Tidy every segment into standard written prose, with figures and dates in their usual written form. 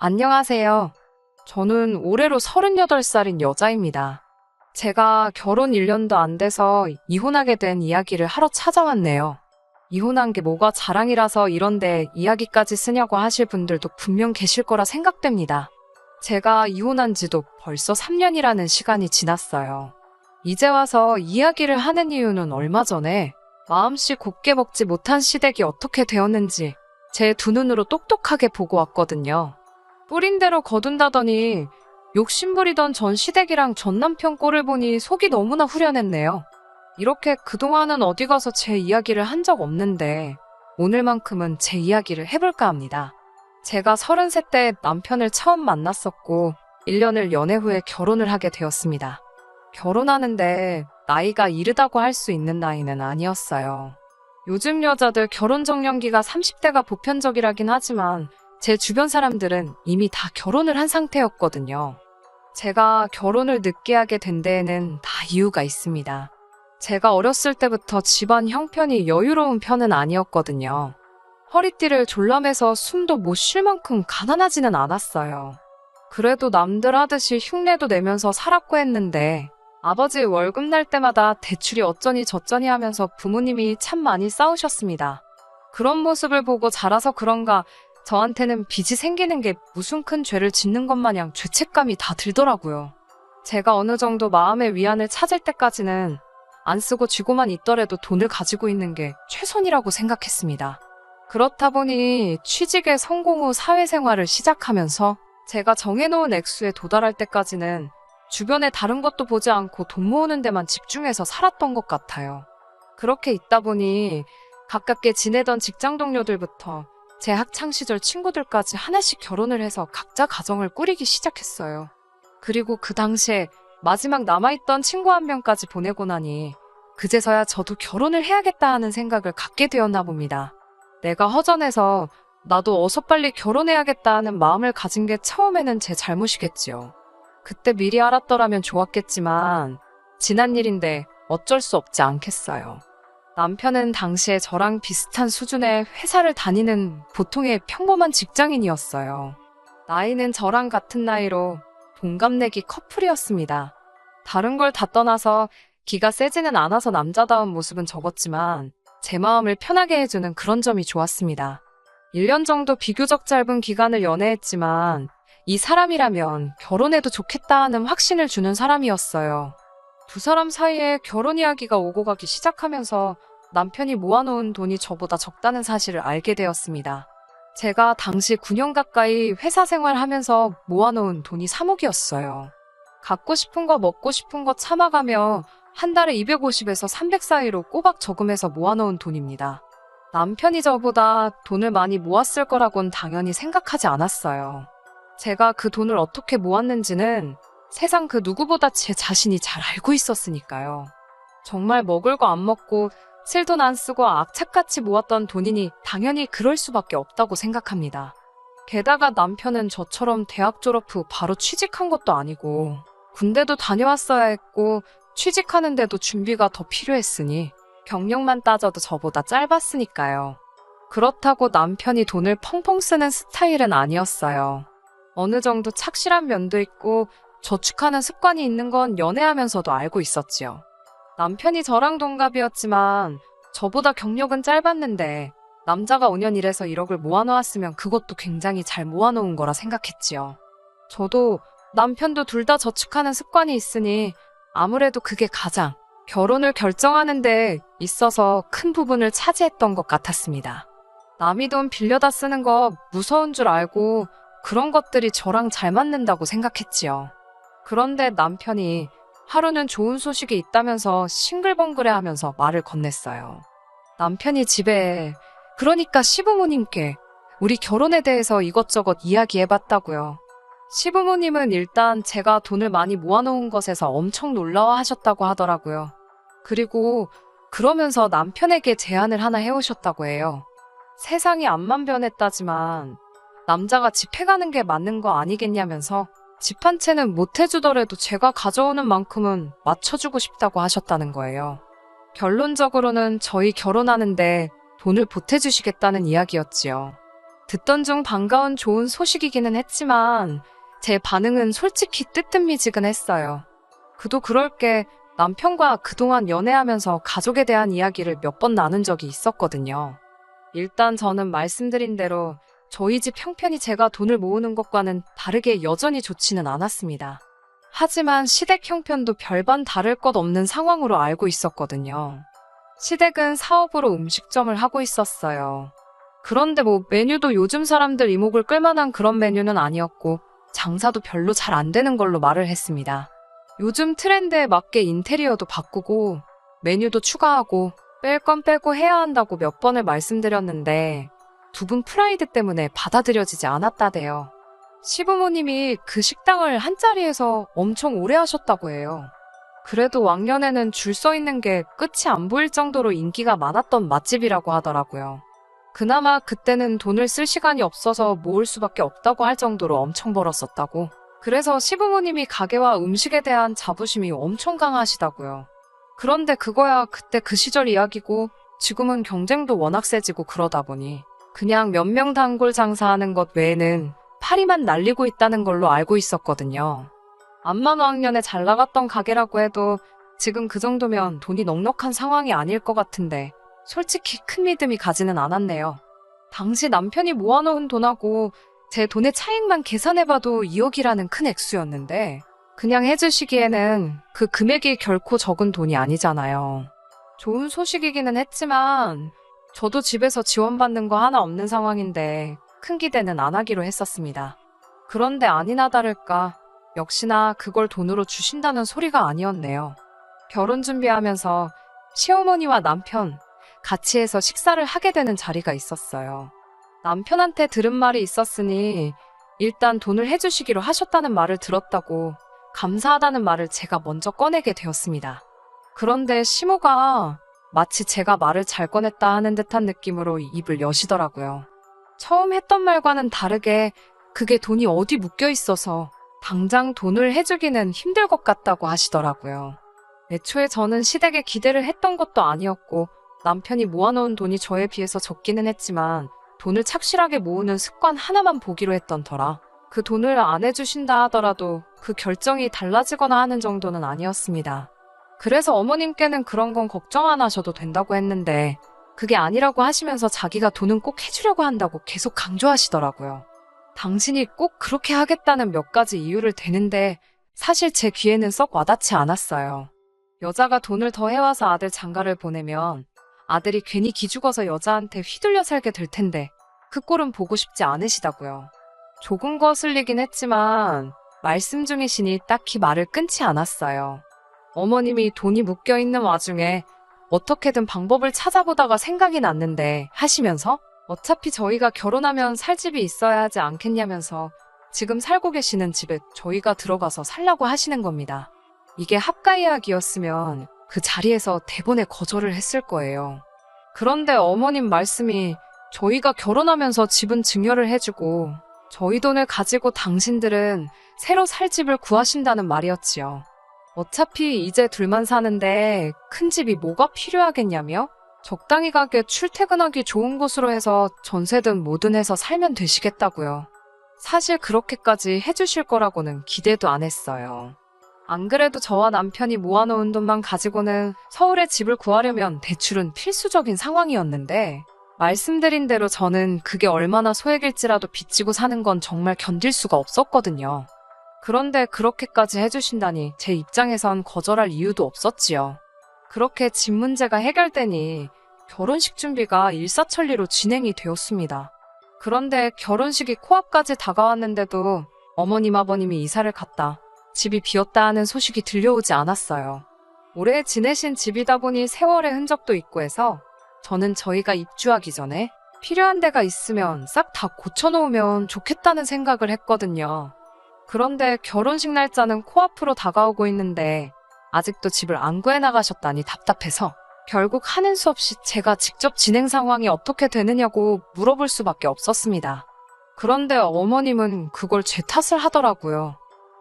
안녕하세요. 저는 올해로 38살인 여자입니다. 제가 결혼 1년도 안 돼서 이혼하게 된 이야기를 하러 찾아왔네요. 이혼한 게 뭐가 자랑이라서 이런데 이야기까지 쓰냐고 하실 분들도 분명 계실 거라 생각됩니다. 제가 이혼한 지도 벌써 3년이라는 시간이 지났어요. 이제 와서 이야기를 하는 이유는 얼마 전에 마음씨 곱게 먹지 못한 시댁이 어떻게 되었는지 제 두 눈으로 똑똑하게 보고 왔거든요. 뿌린 대로 거둔다더니 욕심부리던 전 시댁이랑 전 남편 꼴을 보니 속이 너무나 후련했네요. 이렇게 그동안은 어디 가서 제 이야기를 한 적 없는데 오늘만큼은 제 이야기를 해볼까 합니다. 제가 33 때 남편을 처음 만났었고 1년을 연애 후에 결혼을 하게 되었습니다. 결혼하는데 나이가 이르다고 할 수 있는 나이는 아니었어요. 요즘 여자들 결혼 정년기가 30대가 보편적이라긴 하지만 제 주변 사람들은 이미 다 결혼을 한 상태였거든요. 제가 결혼을 늦게 하게 된 데에는 다 이유가 있습니다. 제가 어렸을 때부터 집안 형편이 여유로운 편은 아니었거든요. 허리띠를 졸라매서 숨도 못 쉴 만큼 가난하지는 않았어요. 그래도 남들 하듯이 흉내도 내면서 살았고 했는데 아버지 월급 날 때마다 대출이 어쩌니 저쩌니 하면서 부모님이 참 많이 싸우셨습니다. 그런 모습을 보고 자라서 그런가 저한테는 빚이 생기는 게 무슨 큰 죄를 짓는 것 마냥 죄책감이 다 들더라고요. 제가 어느 정도 마음의 위안을 찾을 때까지는 안 쓰고 쥐고만 있더라도 돈을 가지고 있는 게 최선이라고 생각했습니다. 그렇다 보니 취직에 성공 후 사회생활을 시작하면서 제가 정해놓은 액수에 도달할 때까지는 주변에 다른 것도 보지 않고 돈 모으는 데만 집중해서 살았던 것 같아요. 그렇게 있다 보니 가깝게 지내던 직장 동료들부터 제 학창시절 친구들까지 하나씩 결혼을 해서 각자 가정을 꾸리기 시작했어요. 그리고 그 당시에 마지막 남아있던 친구 한 명까지 보내고 나니 그제서야 저도 결혼을 해야겠다 하는 생각을 갖게 되었나 봅니다. 내가 허전해서 나도 어서 빨리 결혼해야겠다 하는 마음을 가진 게 처음에는 제 잘못이겠지요. 그때 미리 알았더라면 좋았겠지만 지난 일인데 어쩔 수 없지 않겠어요. 남편은 당시에 저랑 비슷한 수준의 회사를 다니는 보통의 평범한 직장인이었어요. 나이는 저랑 같은 나이로 동갑내기 커플이었습니다. 다른 걸 다 떠나서 기가 세지는 않아서 남자다운 모습은 적었지만 제 마음을 편하게 해주는 그런 점이 좋았습니다. 1년 정도 비교적 짧은 기간을 연애했지만 이 사람이라면 결혼해도 좋겠다 하는 확신을 주는 사람이었어요. 두 사람 사이에 결혼 이야기가 오고 가기 시작하면서 남편이 모아놓은 돈이 저보다 적다는 사실을 알게 되었습니다. 제가 당시 9년 가까이 회사 생활하면서 모아놓은 돈이 3억이었어요. 갖고 싶은 거 먹고 싶은 거 참아가며 한 달에 250에서 300 사이로 꼬박 저금해서 모아놓은 돈입니다. 남편이 저보다 돈을 많이 모았을 거라고는 당연히 생각하지 않았어요. 제가 그 돈을 어떻게 모았는지는 세상 그 누구보다 제 자신이 잘 알고 있었으니까요. 정말 먹을 거 안 먹고 쓸 돈 안 쓰고 악착같이 모았던 돈이니 당연히 그럴 수밖에 없다고 생각합니다. 게다가 남편은 저처럼 대학 졸업 후 바로 취직한 것도 아니고 군대도 다녀왔어야 했고 취직하는데도 준비가 더 필요했으니 경력만 따져도 저보다 짧았으니까요. 그렇다고 남편이 돈을 펑펑 쓰는 스타일은 아니었어요. 어느 정도 착실한 면도 있고 저축하는 습관이 있는 건 연애하면서도 알고 있었지요. 남편이 저랑 동갑이었지만 저보다 경력은 짧았는데 남자가 5년 일해서 1억을 모아놓았으면 그것도 굉장히 잘 모아놓은 거라 생각했지요. 저도 남편도 둘 다 저축하는 습관이 있으니 아무래도 그게 가장 결혼을 결정하는 데 있어서 큰 부분을 차지했던 것 같았습니다. 남이 돈 빌려다 쓰는 거 무서운 줄 알고 그런 것들이 저랑 잘 맞는다고 생각했지요. 그런데 남편이 하루는 좋은 소식이 있다면서 싱글벙글해 하면서 말을 건넸어요. 남편이 집에, 그러니까 시부모님께 우리 결혼에 대해서 이것저것 이야기해봤다고요. 시부모님은 일단 제가 돈을 많이 모아놓은 것에서 엄청 놀라워 하셨다고 하더라고요. 그리고 그러면서 남편에게 제안을 하나 해오셨다고 해요. 세상이 앞만 변했다지만 남자가 집 해가는 게 맞는 거 아니겠냐면서 집 한 채는 못 해주더라도 제가 가져오는 만큼은 맞춰주고 싶다고 하셨다는 거예요. 결론적으로는 저희 결혼하는데 돈을 보태주시겠다는 이야기였지요. 듣던 중 반가운 좋은 소식이기는 했지만 제 반응은 솔직히 뜨뜻미지근했어요. 그도 그럴 게 남편과 그동안 연애하면서 가족에 대한 이야기를 몇 번 나눈 적이 있었거든요. 일단 저는 말씀드린 대로 저희 집 형편이 제가 돈을 모으는 것과는 다르게 여전히 좋지는 않았습니다. 하지만 시댁 형편도 별반 다를 것 없는 상황으로 알고 있었거든요. 시댁은 사업으로 음식점을 하고 있었어요. 그런데 메뉴도 요즘 사람들 이목을 끌만한 그런 메뉴는 아니었고 장사도 별로 잘 안 되는 걸로 말을 했습니다. 요즘 트렌드에 맞게 인테리어도 바꾸고 메뉴도 추가하고 뺄 건 빼고 해야 한다고 몇 번을 말씀드렸는데 두 분 프라이드 때문에 받아들여지지 않았다대요. 시부모님이 그 식당을 한 자리에서 엄청 오래 하셨다고 해요. 그래도 왕년에는 줄 서 있는 게 끝이 안 보일 정도로 인기가 많았던 맛집이라고 하더라고요. 그나마 그때는 돈을 쓸 시간이 없어서 모을 수밖에 없다고 할 정도로 엄청 벌었었다고. 그래서 시부모님이 가게와 음식에 대한 자부심이 엄청 강하시다고요. 그런데 그거야 그때 그 시절 이야기고 지금은 경쟁도 워낙 세지고 그러다 보니 그냥 몇 명 단골 장사하는 것 외에는 파리만 날리고 있다는 걸로 알고 있었거든요. 암만 왕년에 잘 나갔던 가게라고 해도 지금 그 정도면 돈이 넉넉한 상황이 아닐 것 같은데 솔직히 큰 믿음이 가지는 않았네요. 당시 남편이 모아놓은 돈하고 제 돈의 차익만 계산해봐도 2억이라는 큰 액수였는데 그냥 해주시기에는 그 금액이 결코 적은 돈이 아니잖아요. 좋은 소식이기는 했지만 저도 집에서 지원받는 거 하나 없는 상황인데 큰 기대는 안 하기로 했었습니다. 그런데 아니나 다를까 역시나 그걸 돈으로 주신다는 소리가 아니었네요. 결혼 준비하면서 시어머니와 남편 같이 해서 식사를 하게 되는 자리가 있었어요. 남편한테 들은 말이 있었으니 일단 돈을 해주시기로 하셨다는 말을 들었다고 감사하다는 말을 제가 먼저 꺼내게 되었습니다. 그런데 시모가 마치 제가 말을 잘 꺼냈다 하는 듯한 느낌으로 입을 여시더라고요. 처음 했던 말과는 다르게 그게 돈이 어디 묶여 있어서 당장 돈을 해주기는 힘들 것 같다고 하시더라고요. 애초에 저는 시댁에 기대를 했던 것도 아니었고 남편이 모아놓은 돈이 저에 비해서 적기는 했지만 돈을 착실하게 모으는 습관 하나만 보기로 했던 터라 그 돈을 안 해주신다 하더라도 그 결정이 달라지거나 하는 정도는 아니었습니다. 그래서 어머님께는 그런 건 걱정 안 하셔도 된다고 했는데 그게 아니라고 하시면서 자기가 돈은 꼭 해주려고 한다고 계속 강조하시더라고요. 당신이 꼭 그렇게 하겠다는 몇 가지 이유를 대는데 사실 제 귀에는 썩 와닿지 않았어요. 여자가 돈을 더 해와서 아들 장가를 보내면 아들이 괜히 기죽어서 여자한테 휘둘려 살게 될 텐데 그 꼴은 보고 싶지 않으시다고요. 조금 거슬리긴 했지만 말씀 중이시니 딱히 말을 끊지 않았어요. 어머님이 돈이 묶여있는 와중에 어떻게든 방법을 찾아보다가 생각이 났는데 하시면서 어차피 저희가 결혼하면 살 집이 있어야 하지 않겠냐면서 지금 살고 계시는 집에 저희가 들어가서 살라고 하시는 겁니다. 이게 합가 이야기였으면 그 자리에서 대본에 거절을 했을 거예요. 그런데 어머님 말씀이 저희가 결혼하면서 집은 증여를 해주고 저희 돈을 가지고 당신들은 새로 살 집을 구하신다는 말이었지요. 어차피 이제 둘만 사는데 큰 집이 뭐가 필요하겠냐며? 적당히 가게 출퇴근하기 좋은 곳으로 해서 전세든 뭐든 해서 살면 되시겠다고요. 사실 그렇게까지 해주실 거라고는 기대도 안 했어요. 안 그래도 저와 남편이 모아놓은 돈만 가지고는 서울에 집을 구하려면 대출은 필수적인 상황이었는데 말씀드린 대로 저는 그게 얼마나 소액일지라도 빚지고 사는 건 정말 견딜 수가 없었거든요. 그런데 그렇게까지 해주신다니 제 입장에선 거절할 이유도 없었지요. 그렇게 집 문제가 해결되니 결혼식 준비가 일사천리로 진행이 되었습니다. 그런데 결혼식이 코앞까지 다가왔는데도 어머님 아버님이 이사를 갔다 집이 비었다 하는 소식이 들려오지 않았어요. 오래 지내신 집이다 보니 세월의 흔적도 있고 해서 저는 저희가 입주하기 전에 필요한 데가 있으면 싹 다 고쳐놓으면 좋겠다는 생각을 했거든요. 그런데 결혼식 날짜는 코앞으로 다가오고 있는데 아직도 집을 안 구해나가셨다니 답답해서 결국 하는 수 없이 제가 직접 진행 상황이 어떻게 되느냐고 물어볼 수밖에 없었습니다. 그런데 어머님은 그걸 제 탓을 하더라고요.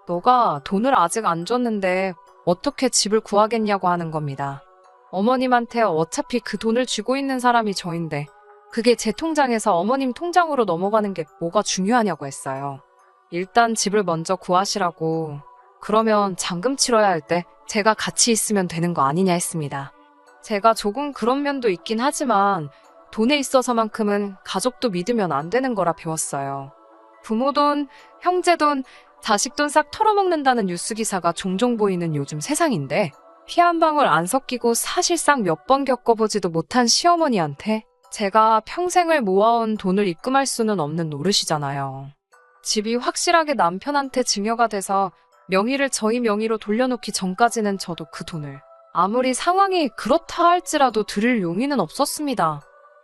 너가 돈을 아직 안 줬는데 어떻게 집을 구하겠냐고 하는 겁니다. 어머님한테 어차피 그 돈을 쥐고 있는 사람이 저인데 그게 제 통장에서 어머님 통장으로 넘어가는 게 뭐가 중요하냐고 했어요. 일단 집을 먼저 구하시라고. 그러면 잔금 치러야 할 때 제가 같이 있으면 되는 거 아니냐 했습니다. 제가 조금 그런 면도 있긴 하지만 돈에 있어서만큼은 가족도 믿으면 안 되는 거라 배웠어요. 부모 돈, 형제 돈, 자식 돈 싹 털어먹는다는 뉴스 기사가 종종 보이는 요즘 세상인데 피 한 방울 안 섞이고 사실상 몇 번 겪어보지도 못한 시어머니한테 제가 평생을 모아온 돈을 입금할 수는 없는 노릇이잖아요. 집이 확실하게 남편한테 증여가 돼서 명의를 저희 명의로 돌려놓기 전까지는 저도 그 돈을 아무리 상황이 그렇다 할지라도 드릴 용의는 없었습니다.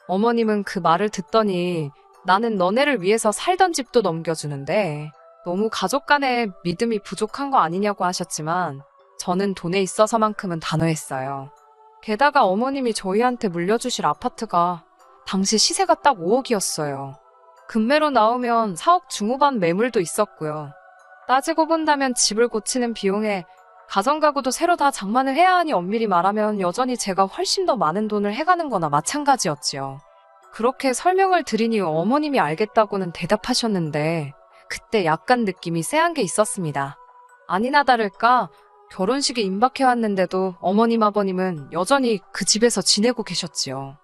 어머님은 그 말을 듣더니 나는 너네를 위해서 살던 집도 넘겨주는데 너무 가족 간의 믿음이 부족한 거 아니냐고 하셨지만 저는 돈에 있어서만큼은 단호했어요. 게다가 어머님이 저희한테 물려주실 아파트가 당시 시세가 딱 5억이었어요. 금매로 나오면 4억 중후반 매물도 있었고요. 따지고 본다면 집을 고치는 비용에 가정가구도 새로 다 장만을 해야 하니 엄밀히 말하면 여전히 제가 훨씬 더 많은 돈을 해가는 거나 마찬가지였지요. 그렇게 설명을 드리니 어머님이 알겠다고는 대답하셨는데 그때 약간 느낌이 쎄한 게 있었습니다. 아니나 다를까 결혼식에 임박해왔는데도 어머님 아버님은 여전히 그 집에서 지내고 계셨지요.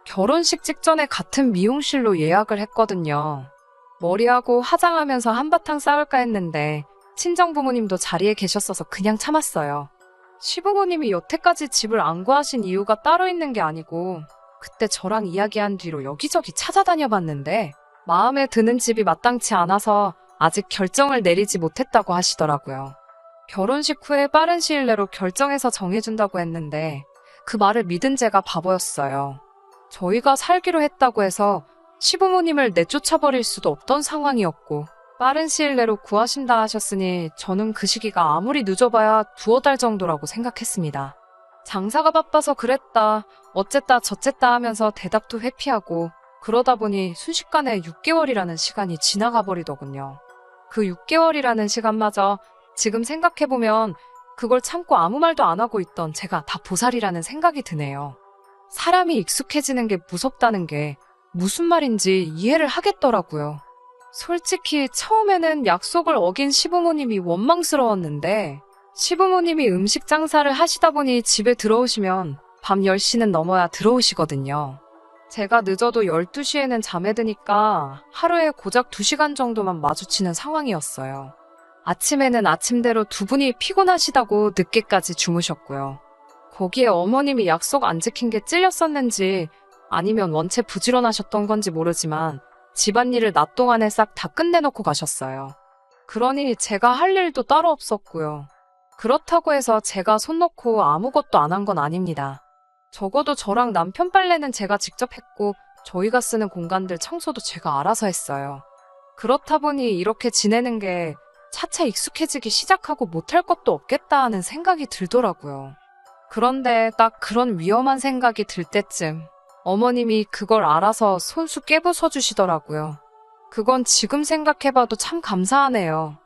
결혼식 직전에 같은 미용실로 예약을 했거든요. 머리하고 화장하면서 한바탕 싸울까 했는데 친정부모님도 자리에 계셨어서 그냥 참았어요. 시부모님이 여태까지 집을 안 구하신 이유가 따로 있는 게 아니고 그때 저랑 이야기한 뒤로 여기저기 찾아다녀 봤는데 마음에 드는 집이 마땅치 않아서 아직 결정을 내리지 못했다고 하시더라고요. 결혼식 후에 빠른 시일 내로 결정해서 정해준다고 했는데 그 말을 믿은 제가 바보였어요. 저희가 살기로 했다고 해서 시부모님을 내쫓아버릴 수도 없던 상황이었고 빠른 시일 내로 구하신다 하셨으니 저는 그 시기가 아무리 늦어봐야 두어 달 정도라고 생각했습니다. 장사가 바빠서 그랬다, 어쨌다 저쨌다 하면서 대답도 회피하고 그러다 보니 순식간에 6개월이라는 시간이 지나가 버리더군요. 그 6개월이라는 시간마저 지금 생각해보면 그걸 참고 아무 말도 안 하고 있던 제가 다 보살이라는 생각이 드네요. 사람이 익숙해지는 게 무섭다는 게 무슨 말인지 이해를 하겠더라고요. 솔직히 처음에는 약속을 어긴 시부모님이 원망스러웠는데 시부모님이 음식 장사를 하시다 보니 집에 들어오시면 밤 10시는 넘어야 들어오시거든요. 제가 늦어도 12시에는 잠에 드니까 하루에 고작 2시간 정도만 마주치는 상황이었어요. 아침에는 아침대로 두 분이 피곤하시다고 늦게까지 주무셨고요. 거기에 어머님이 약속 안 지킨 게 찔렸었는지 아니면 원체 부지런하셨던 건지 모르지만 집안일을 낮 동안에 싹 다 끝내놓고 가셨어요. 그러니 제가 할 일도 따로 없었고요. 그렇다고 해서 제가 손 놓고 아무것도 안 한 건 아닙니다. 적어도 저랑 남편 빨래는 제가 직접 했고 저희가 쓰는 공간들 청소도 제가 알아서 했어요. 그렇다 보니 이렇게 지내는 게 차차 익숙해지기 시작하고 못할 것도 없겠다 하는 생각이 들더라고요. 그런데 딱 그런 위험한 생각이 들 때쯤 어머님이 그걸 알아서 손수 깨부숴 주시더라고요. 그건 지금 생각해봐도 참 감사하네요.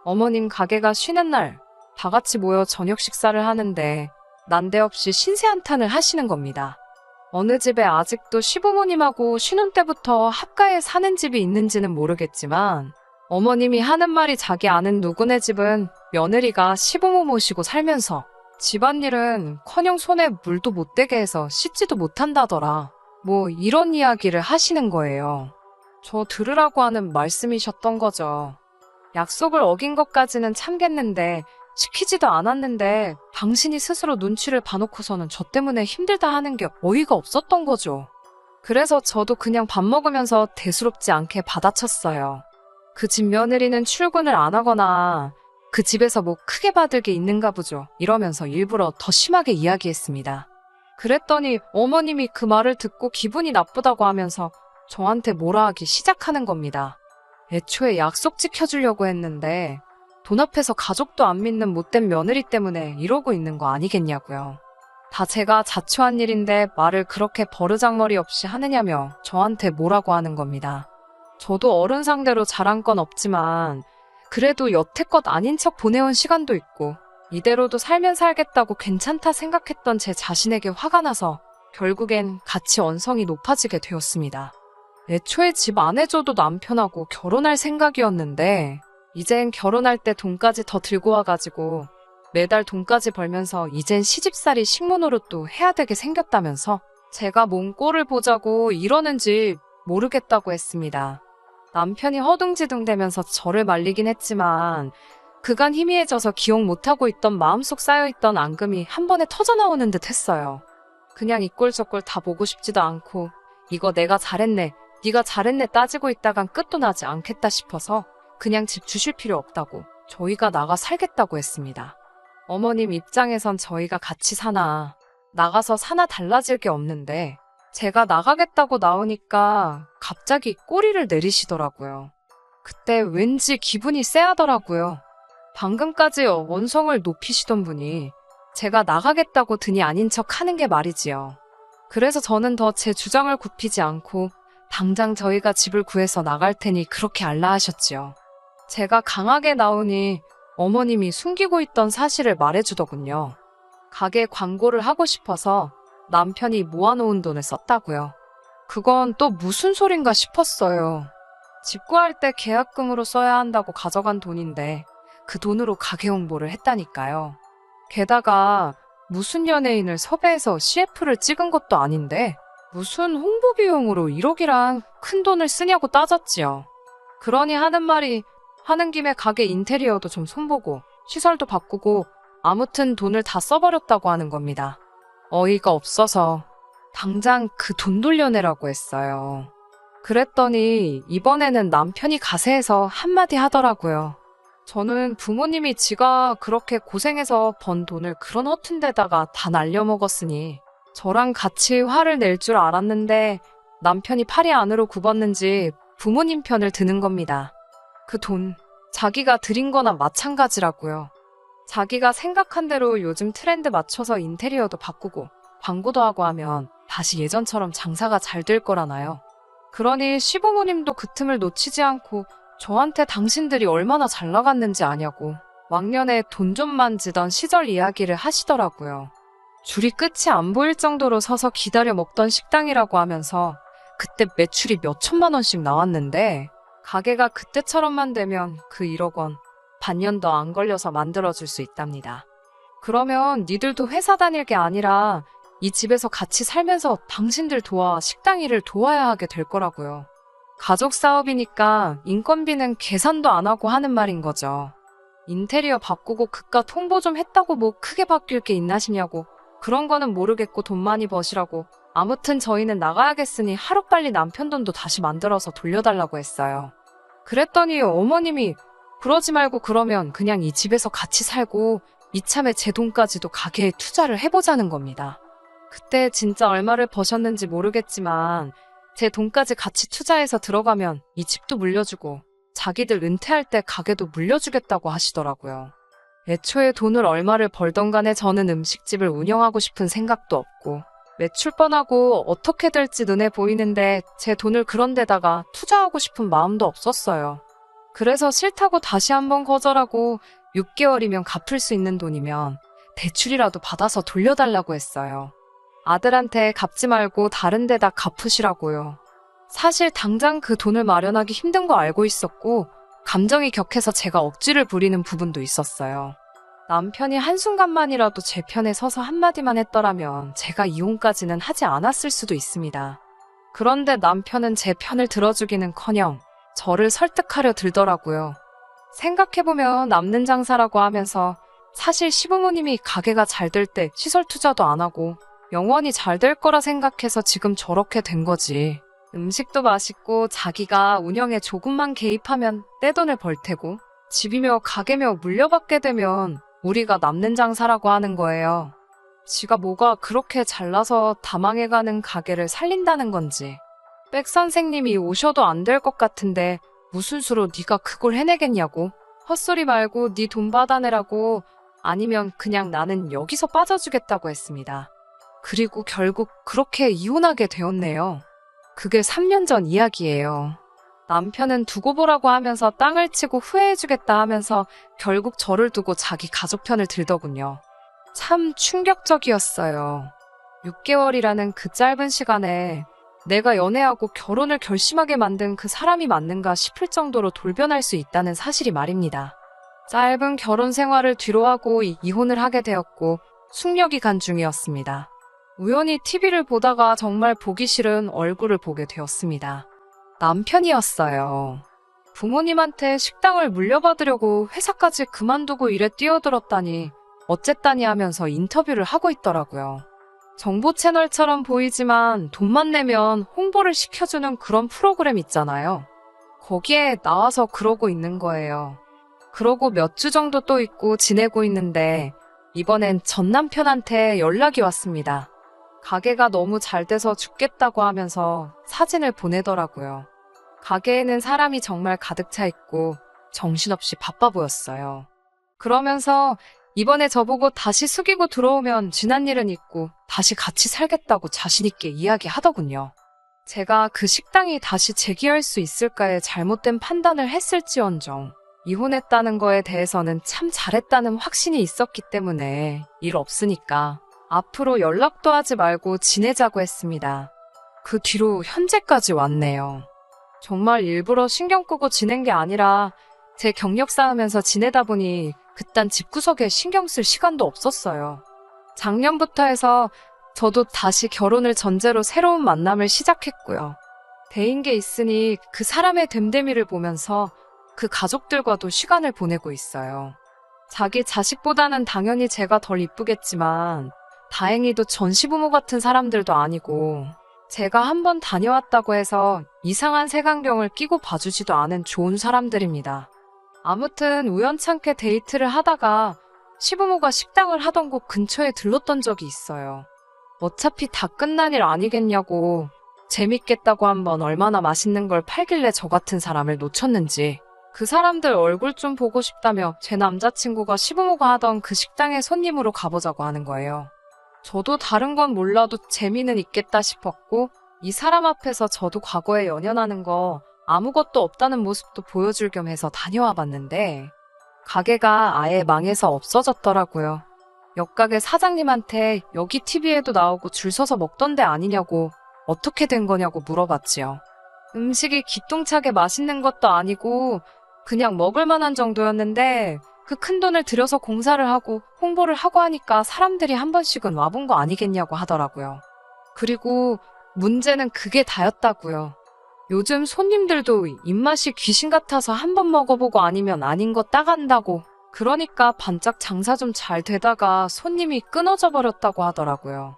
어머님 가게가 쉬는 날 다 같이 모여 저녁 식사를 하는데 난데없이 신세 한탄을 하시는 겁니다. 어느 집에 아직도 시부모님하고 신혼 때부터 합가에 사는 집이 있는지는 모르겠지만 어머님이 하는 말이 자기 아는 누구네 집은 며느리가 시부모 모시고 살면서 집안일은 커녕 손에 물도 못 대게 해서 씻지도 못한다더라. 뭐 이런 이야기를 하시는 거예요. 저 들으라고 하는 말씀이셨던 거죠. 약속을 어긴 것까지는 참겠는데 시키지도 않았는데 당신이 스스로 눈치를 봐놓고서는 저 때문에 힘들다 하는 게 어이가 없었던 거죠. 그래서 저도 그냥 밥 먹으면서 대수롭지 않게 받아쳤어요. 그 집 며느리는 출근을 안 하거나 그 집에서 뭐 크게 받을 게 있는가 보죠. 이러면서 일부러 더 심하게 이야기했습니다. 그랬더니 어머님이 그 말을 듣고 기분이 나쁘다고 하면서 저한테 뭐라 하기 시작하는 겁니다. 애초에 약속 지켜주려고 했는데 돈 앞에서 가족도 안 믿는 못된 며느리 때문에 이러고 있는 거 아니겠냐고요. 다 제가 자초한 일인데 말을 그렇게 버르장머리 없이 하느냐며 저한테 뭐라고 하는 겁니다. 저도 어른 상대로 잘한 건 없지만 그래도 여태껏 아닌 척 보내온 시간도 있고 이대로도 살면 살겠다고 괜찮다 생각했던 제 자신에게 화가 나서 결국엔 같이 언성이 높아지게 되었습니다. 애초에 집 안 해줘도 남편하고 결혼할 생각이었는데 이젠 결혼할 때 돈까지 더 들고 와가지고 매달 돈까지 벌면서 이젠 시집살이 식모노릇도 해야 되게 생겼다면서 제가 뭔 꼴을 보자고 이러는지 모르겠다고 했습니다. 남편이 허둥지둥대면서 저를 말리긴 했지만 그간 희미해져서 기억 못하고 있던 마음속 쌓여있던 앙금이 한 번에 터져나오는 듯 했어요. 그냥 이 꼴 저 꼴 다 보고 싶지도 않고 이거 내가 잘했네, 네가 잘했네 따지고 있다간 끝도 나지 않겠다 싶어서 그냥 집 주실 필요 없다고 저희가 나가 살겠다고 했습니다. 어머님 입장에선 저희가 같이 사나 나가서 사나 달라질 게 없는데 제가 나가겠다고 나오니까 갑자기 꼬리를 내리시더라고요. 그때 왠지 기분이 쎄하더라고요. 방금까지 원성을 높이시던 분이 제가 나가겠다고 드니 아닌 척 하는 게 말이지요. 그래서 저는 더 제 주장을 굽히지 않고 당장 저희가 집을 구해서 나갈 테니 그렇게 알라 하셨지요. 제가 강하게 나오니 어머님이 숨기고 있던 사실을 말해주더군요. 가게 광고를 하고 싶어서 남편이 모아놓은 돈을 썼다고요. 그건 또 무슨 소린가 싶었어요. 집 구할 때 계약금으로 써야 한다고 가져간 돈인데 그 돈으로 가게 홍보를 했다니까요. 게다가 무슨 연예인을 섭외해서 CF를 찍은 것도 아닌데 무슨 홍보 비용으로 1억이란 큰 돈을 쓰냐고 따졌지요. 그러니 하는 말이 하는 김에 가게 인테리어도 좀 손보고 시설도 바꾸고 아무튼 돈을 다 써버렸다고 하는 겁니다. 어이가 없어서 당장 그 돈 돌려내라고 했어요. 그랬더니 이번에는 남편이 가세해서 한마디 하더라고요. 저는 부모님이 지가 그렇게 고생해서 번 돈을 그런 허튼 데다가 다 날려먹었으니 저랑 같이 화를 낼 줄 알았는데 남편이 팔이 안으로 굽었는지 부모님 편을 드는 겁니다. 그 돈 자기가 들인 거나 마찬가지라고요. 자기가 생각한 대로 요즘 트렌드 맞춰서 인테리어도 바꾸고 광고도 하고 하면 다시 예전처럼 장사가 잘 될 거라나요. 그러니 시부모님도 그 틈을 놓치지 않고 저한테 당신들이 얼마나 잘 나갔는지 아냐고 왕년에 돈 좀 만지던 시절 이야기를 하시더라고요. 줄이 끝이 안 보일 정도로 서서 기다려 먹던 식당이라고 하면서 그때 매출이 몇 천만 원씩 나왔는데 가게가 그때처럼만 되면 그 1억 원 반년 더 안 걸려서 만들어줄 수 있답니다. 그러면 니들도 회사 다닐 게 아니라 이 집에서 같이 살면서 당신들 도와 식당 일을 도와야 하게 될 거라고요. 가족 사업이니까 인건비는 계산도 안 하고 하는 말인 거죠. 인테리어 바꾸고 그깟 홍보 좀 했다고 뭐 크게 바뀔 게 있나 싶냐고. 그런 거는 모르겠고 돈 많이 버시라고. 아무튼 저희는 나가야겠으니 하루빨리 남편 돈도 다시 만들어서 돌려달라고 했어요. 그랬더니 어머님이 그러지 말고 그러면 그냥 이 집에서 같이 살고 이참에 제 돈까지도 가게에 투자를 해보자는 겁니다. 그때 진짜 얼마를 버셨는지 모르겠지만 제 돈까지 같이 투자해서 들어가면 이 집도 물려주고 자기들 은퇴할 때 가게도 물려주겠다고 하시더라고요. 애초에 돈을 얼마를 벌던 간에 저는 음식집을 운영하고 싶은 생각도 없고 매출 뻔하고 어떻게 될지 눈에 보이는데 제 돈을 그런 데다가 투자하고 싶은 마음도 없었어요. 그래서 싫다고 다시 한번 거절하고 6개월이면 갚을 수 있는 돈이면 대출이라도 받아서 돌려달라고 했어요. 아들한테 갚지 말고 다른 데다 갚으시라고요. 사실 당장 그 돈을 마련하기 힘든 거 알고 있었고 감정이 격해서 제가 억지를 부리는 부분도 있었어요. 남편이 한순간만이라도 제 편에 서서 한마디만 했더라면 제가 이혼까지는 하지 않았을 수도 있습니다. 그런데 남편은 제 편을 들어주기는커녕 저를 설득하려 들더라고요. 생각해보면 남는 장사라고 하면서 사실 시부모님이 가게가 잘 될 때 시설 투자도 안 하고 영원히 잘 될 거라 생각해서 지금 저렇게 된 거지. 음식도 맛있고 자기가 운영에 조금만 개입하면 떼돈을 벌 테고 집이며 가게며 물려받게 되면 우리가 남는 장사라고 하는 거예요. 지가 뭐가 그렇게 잘나서 다 망해가는 가게를 살린다는 건지. 백 선생님이 오셔도 안 될 것 같은데 무슨 수로 네가 그걸 해내겠냐고. 헛소리 말고 네 돈 받아내라고. 아니면 그냥 나는 여기서 빠져주겠다고 했습니다. 그리고 결국 그렇게 이혼하게 되었네요. 그게 3년 전 이야기예요. 남편은 두고 보라고 하면서 땅을 치고 후회해주겠다 하면서 결국 저를 두고 자기 가족 편을 들더군요. 참 충격적이었어요. 6개월이라는 그 짧은 시간에 내가 연애하고 결혼을 결심하게 만든 그 사람이 맞는가 싶을 정도로 돌변할 수 있다는 사실이 말입니다. 짧은 결혼 생활을 뒤로하고 이혼을 하게 되었고 숙려기간 중이었습니다. 우연히 TV를 보다가 정말 보기 싫은 얼굴을 보게 되었습니다. 남편이었어요. 부모님한테 식당을 물려받으려고 회사까지 그만두고 일에 뛰어들었다니 어쨌다니 하면서 인터뷰를 하고 있더라고요. 정보 채널처럼 보이지만 돈만 내면 홍보를 시켜주는 그런 프로그램 있잖아요. 거기에 나와서 그러고 있는 거예요. 그러고 몇 주 정도 또 있고 지내고 있는데 이번엔 전 남편한테 연락이 왔습니다. 가게가 너무 잘 돼서 죽겠다고 하면서 사진을 보내더라고요. 가게에는 사람이 정말 가득 차 있고 정신없이 바빠 보였어요. 그러면서 이번에 저보고 다시 숙이고 들어오면 지난 일은 잊고 다시 같이 살겠다고 자신있게 이야기하더군요. 제가 그 식당이 다시 재기할 수 있을까에 잘못된 판단을 했을지언정 이혼했다는 거에 대해서는 참 잘했다는 확신이 있었기 때문에 일 없으니까 앞으로 연락도 하지 말고 지내자고 했습니다. 그 뒤로 현재까지 왔네요. 정말 일부러 신경 끄고 지낸 게 아니라 제 경력 쌓으면서 지내다 보니 그딴 집구석에 신경 쓸 시간도 없었어요. 작년부터 해서 저도 다시 결혼을 전제로 새로운 만남을 시작했고요. 대인 게 있으니 그 사람의 됨됨이를 보면서 그 가족들과도 시간을 보내고 있어요. 자기 자식보다는 당연히 제가 덜 이쁘겠지만 다행히도 전시부모 같은 사람들도 아니고 제가 한번 다녀왔다고 해서 이상한 색안경을 끼고 봐주지도 않은 좋은 사람들입니다. 아무튼 우연찮게 데이트를 하다가 시부모가 식당을 하던 곳 근처에 들렀던 적이 있어요. 어차피 다 끝난 일 아니겠냐고 재밌겠다고 한번 얼마나 맛있는 걸 팔길래 저 같은 사람을 놓쳤는지 그 사람들 얼굴 좀 보고 싶다며 제 남자친구가 시부모가 하던 그 식당에 손님으로 가보자고 하는 거예요. 저도 다른 건 몰라도 재미는 있겠다 싶었고 이 사람 앞에서 저도 과거에 연연하는 거 아무것도 없다는 모습도 보여줄 겸 해서 다녀와 봤는데 가게가 아예 망해서 없어졌더라고요. 옆가게 사장님한테 여기 TV에도 나오고 줄 서서 먹던 데 아니냐고 어떻게 된 거냐고 물어봤지요. 음식이 기똥차게 맛있는 것도 아니고 그냥 먹을 만한 정도였는데 그 큰 돈을 들여서 공사를 하고 홍보를 하고 하니까 사람들이 한 번씩은 와본 거 아니겠냐고 하더라고요. 그리고 문제는 그게 다였다고요. 요즘 손님들도 입맛이 귀신 같아서 한 번 먹어보고 아니면 아닌 거 따간다고 그러니까 반짝 장사 좀 잘 되다가 손님이 끊어져 버렸다고 하더라고요.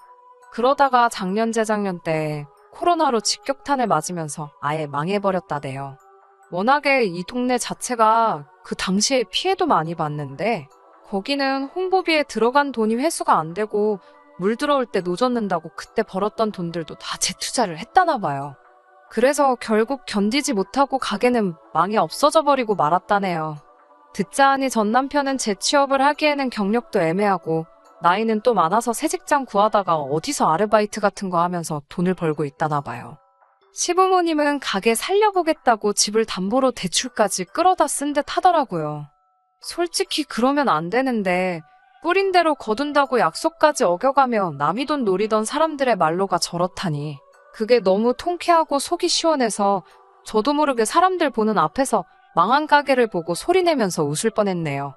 그러다가 작년 재작년 때 코로나로 직격탄을 맞으면서 아예 망해버렸다대요. 워낙에 이 동네 자체가 그 당시에 피해도 많이 봤는데 거기는 홍보비에 들어간 돈이 회수가 안 되고 물 들어올 때 노젓는다고 그때 벌었던 돈들도 다 재투자를 했다나 봐요. 그래서 결국 견디지 못하고 가게는 망해 없어져 버리고 말았다네요. 듣자 하니 전 남편은 재취업을 하기에는 경력도 애매하고 나이는 또 많아서 새 직장 구하다가 어디서 아르바이트 같은 거 하면서 돈을 벌고 있다나 봐요. 시부모님은 가게 살려보겠다고 집을 담보로 대출까지 끌어다 쓴 듯 하더라고요. 솔직히 그러면 안 되는데 뿌린 대로 거둔다고 약속까지 어겨가며 남이 돈 노리던 사람들의 말로가 저렇다니 그게 너무 통쾌하고 속이 시원해서 저도 모르게 사람들 보는 앞에서 망한 가게를 보고 소리내면서 웃을 뻔했네요.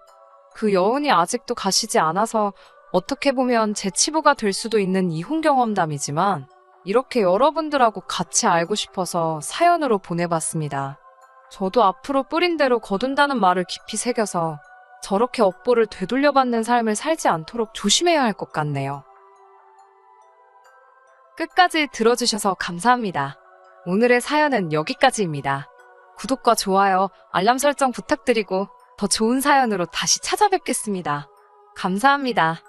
그 여운이 아직도 가시지 않아서 어떻게 보면 제 치부가 될 수도 있는 이혼 경험담이지만 이렇게 여러분들하고 같이 알고 싶어서 사연으로 보내봤습니다. 저도 앞으로 뿌린 대로 거둔다는 말을 깊이 새겨서 저렇게 업보를 되돌려받는 삶을 살지 않도록 조심해야 할 것 같네요. 끝까지 들어주셔서 감사합니다. 오늘의 사연은 여기까지입니다. 구독과 좋아요, 알람 설정 부탁드리고 더 좋은 사연으로 다시 찾아뵙겠습니다. 감사합니다.